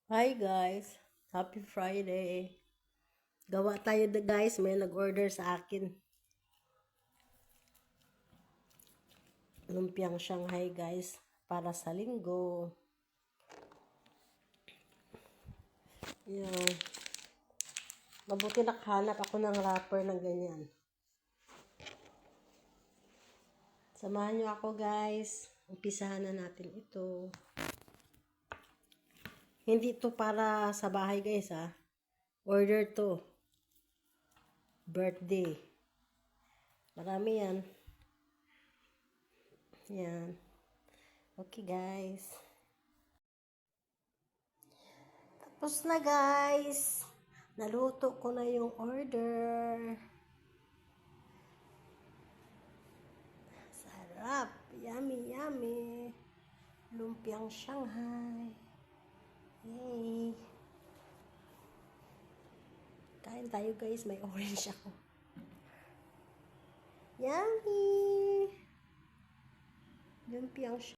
Hi guys, happy Friday. Gawa tayo guys, may nag-order sa akin. Lumpiang Shanghai guys, para sa linggo. Yung, mabuti nakahanap ako ng wrapper ng ganyan. Samahan nyo ako guys. Umpisahan na natin ito. Hindi ito para sa bahay guys ha. Order to. Birthday. Marami yan. Yan. Okay guys. Tapos na guys. Naluto ko na yung order. Sarap. Yummy, yummy. Lumpiang Shanghai. Yay. Kain tayo guys. May orange ako. Yummy. Lumpiang Shanghai.